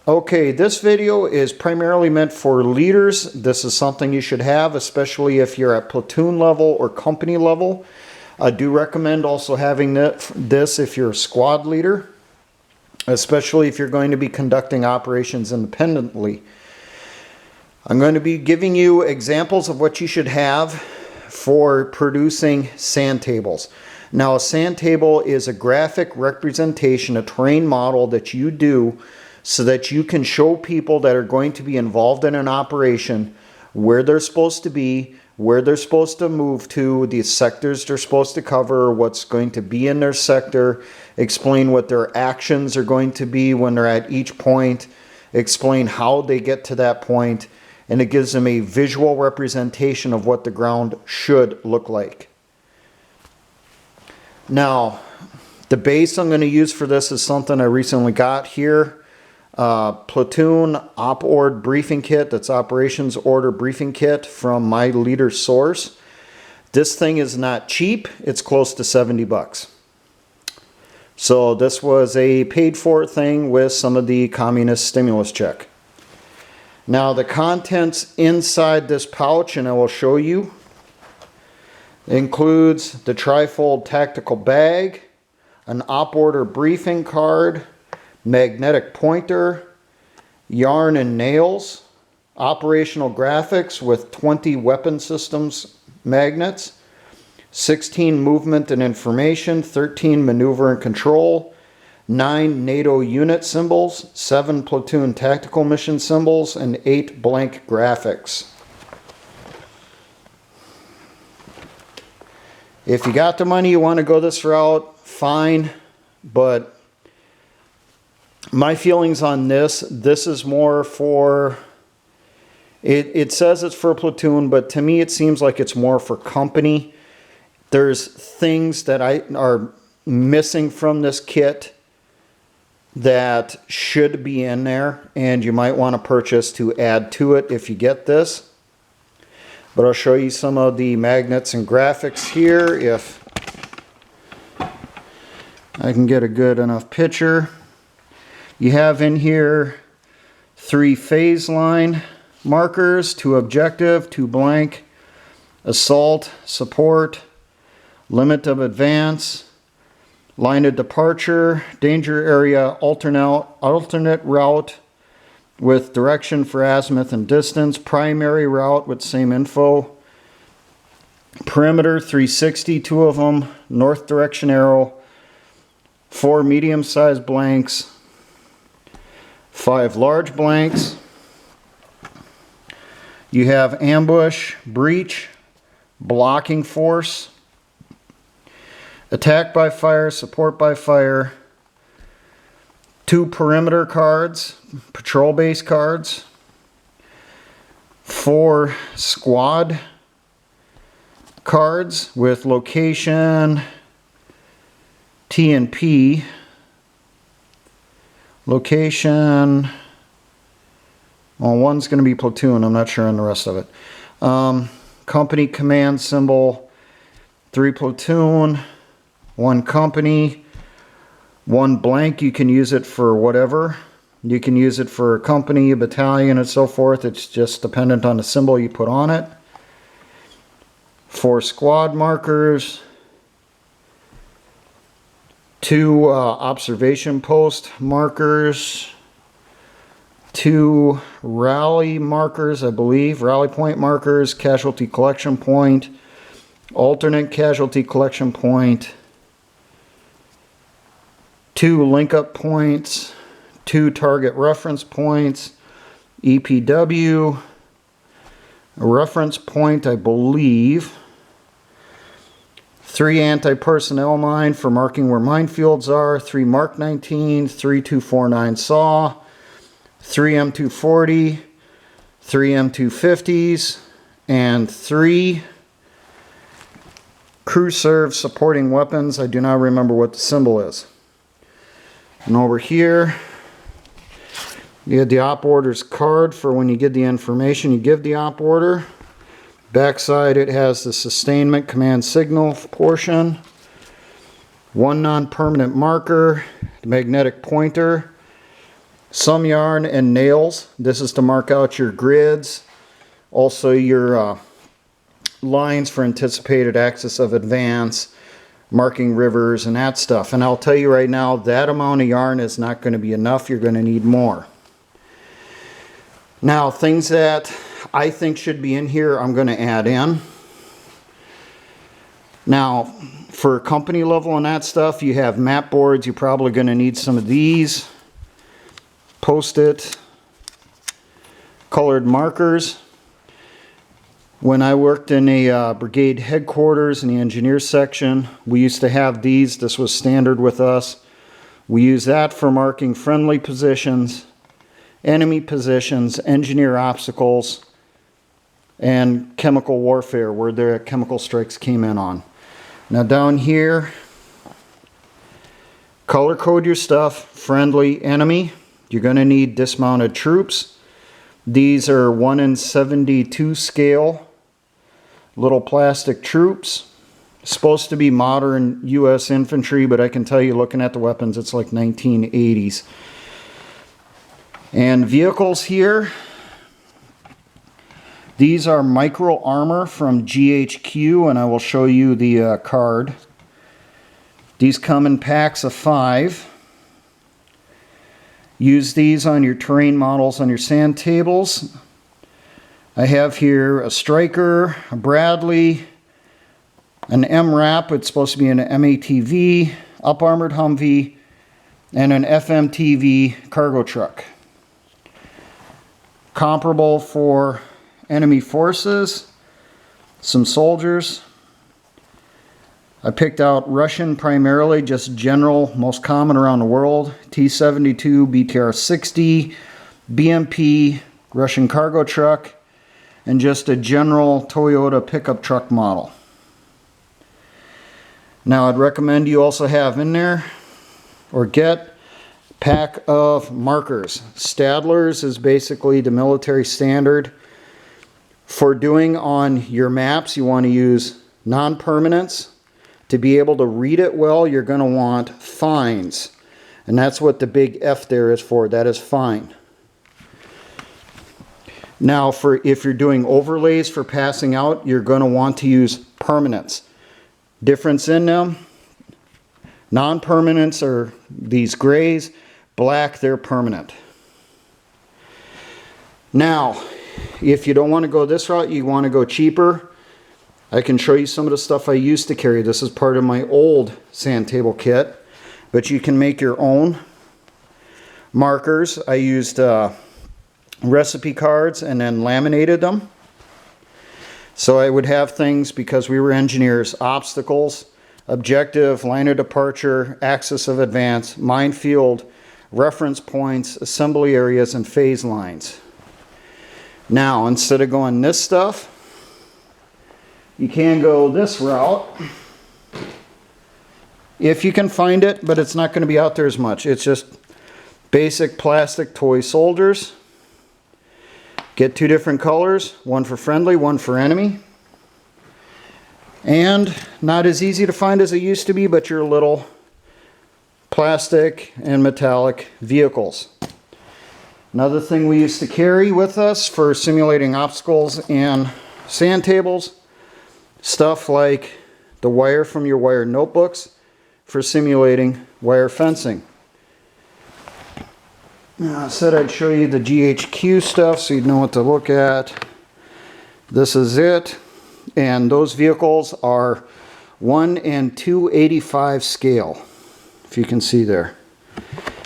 Okay, this video is primarily meant for leaders. This is something you should have, especially if you're at platoon level or company level. I do recommend also having this if you're a squad leader, especially if you're going to be conducting operations independently. I'm going to be giving you examples of what you should have for producing sand tables. Now, a sand table is a graphic representation, a terrain model that you do so that you can show people that are going to be involved in an operation where they're supposed to be, where they're supposed to move to, the sectors they're supposed to cover, what's going to be in their sector, explain what their actions are going to be when they're at each point, explain how they get to that point, and it gives them a visual representation of what the ground should look like. Now, the base I'm going to use for this is something I recently got here. Platoon Op Ord Briefing Kit. That's Operations Order Briefing Kit from my leader source. This thing is not cheap. It's close to 70 bucks. So this was a paid for thing with some of the communist stimulus check. Now the contents inside this pouch, and I will show you, includes the trifold tactical bag, an op order briefing card, magnetic pointer, yarn and nails, operational graphics with 20 weapon systems magnets, 16 movement and information, 13 maneuver and control, 9 NATO unit symbols, 7 platoon tactical mission symbols, and 8 blank graphics. If you got the money, you want to go this route, fine, but my feelings on this is more for, it says it's for platoon, but to me it seems like it's more for company. There's things that are missing from this kit that should be in there, and you might want to purchase to add to it if you get this. But I'll show you some of the magnets and graphics here if I can get a good enough picture. You have in here 3 phase line markers, 2 objective, 2 blank, assault, support, limit of advance, line of departure, danger area, alternate route with direction for azimuth and distance, primary route with same info, perimeter 360, 2 of them, north direction arrow, 4 medium-sized blanks, 5 large blanks. You have ambush, breach, blocking force, attack by fire, support by fire, 2 perimeter cards, patrol base cards, 4 squad cards with location, TNP, location, well, one's going to be platoon, I'm not sure on the rest of it. Company command symbol, 3 platoon, 1 company, 1 blank. You can use it for whatever. You can use it for a company, a battalion, and so forth. It's just dependent on the symbol you put on it. 4 squad markers, 2 observation post markers, 2 rally markers, I believe, rally point markers, casualty collection point, alternate casualty collection point, 2 link up points, 2 target reference points, EPW, a reference point, I believe, 3 anti-personnel mine for marking where minefields are, 3 Mark 19, 3 249 SAW, 3 M240, 3 M250s, and 3 crew serve supporting weapons. I do not remember what the symbol is. And over here, you had the op order's card for when you get the information you give the op order. Backside it has the sustainment command signal portion, 1 non-permanent marker, the magnetic pointer, some yarn and nails. This is to mark out your grids, also your lines for anticipated axis of advance, marking rivers and that stuff. And I'll tell you right now, that amount of yarn is not going to be enough. You're going to need more. Now, things that I think should be in here, I'm going to add in. Now, for company level and that stuff, you have map boards. You're probably going to need some of these. Post-it, colored markers. When I worked in a brigade headquarters in the engineer section, we used to have these. This was standard with us. We use that for marking friendly positions, enemy positions, engineer obstacles, and chemical warfare, where their chemical strikes came in on. Now down here, color code your stuff. Friendly, enemy. You're going to need dismounted troops. These are 1:72 scale little plastic troops. Supposed to be modern U.S. infantry, but I can tell you, looking at the weapons, it's like 1980s. And vehicles here, these are micro armor from GHQ, and I will show you the card. These come in packs of 5. Use these on your terrain models on your sand tables. I have here a Stryker, a Bradley, an MRAP, it's supposed to be an MATV, up-armored Humvee, and an FMTV cargo truck. Comparable for enemy forces, some soldiers. I picked out Russian primarily, just general, most common around the world. T-72, BTR-60, BMP, Russian cargo truck, and just a general Toyota pickup truck model. Now I'd recommend you also have in there, or get, a pack of markers. Stadler's is basically the military standard. For doing on your maps, you want to use non-permanents. To be able to read it well, you're going to want fines. And that's what the big F there is for. That is fine. Now, if you're doing overlays for passing out, you're going to want to use permanents. Difference in them, non-permanents are these grays, black, they're permanent. Now, if you don't want to go this route, you want to go cheaper, I can show you some of the stuff I used to carry. This is part of my old sand table kit, but you can make your own markers. I used recipe cards and then laminated them. So I would have things, because we were engineers, obstacles, objective, line of departure, axis of advance, minefield, reference points, assembly areas, and phase lines. Now, instead of going this stuff, you can go this route if you can find it, but it's not going to be out there as much. It's just basic plastic toy soldiers. Get 2 different colors, one for friendly, one for enemy. And not as easy to find as it used to be, but your little plastic and metallic vehicles. Another thing we used to carry with us for simulating obstacles and sand tables, stuff like the wire from your wire notebooks for simulating wire fencing. Now, I said I'd show you the GHQ stuff so you'd know what to look at. This is it. And those vehicles are 1 and 2/85 scale, if you can see there.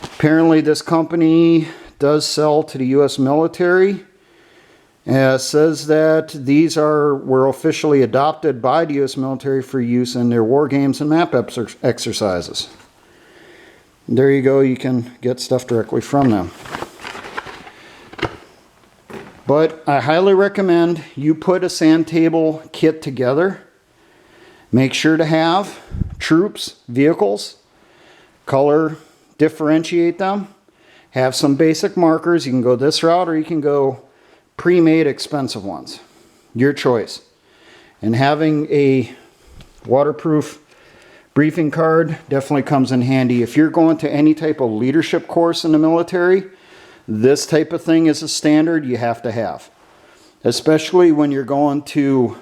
Apparently this company does sell to the U.S. military. It says that these were officially adopted by the U.S. military for use in their war games and map exercises. There you go, you can get stuff directly from them. But I highly recommend you put a sand table kit together. Make sure to have troops, vehicles, color differentiate them. Have some basic markers. You can go this route or you can go pre-made expensive ones. Your choice. And having a waterproof briefing card definitely comes in handy. If you're going to any type of leadership course in the military, This type of thing is a standard you have to have, especially when you're going to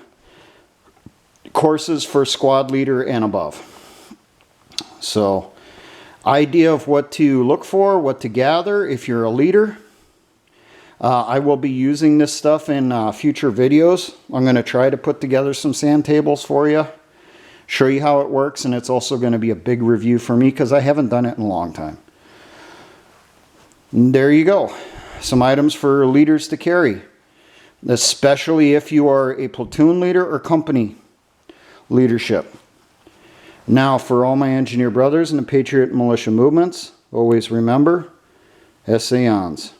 courses for squad leader and above. So, idea of what to look for, what to gather if you're a leader. I will be using this stuff in future videos. I'm going to try to put together some sand tables for you, show you how it works, and it's also going to be a big review for me because I haven't done it in a long time. And there you go. Some items for leaders to carry, especially if you are a platoon leader or company leadership. Now, for all my engineer brothers in the Patriot Militia movements, always remember, essayons.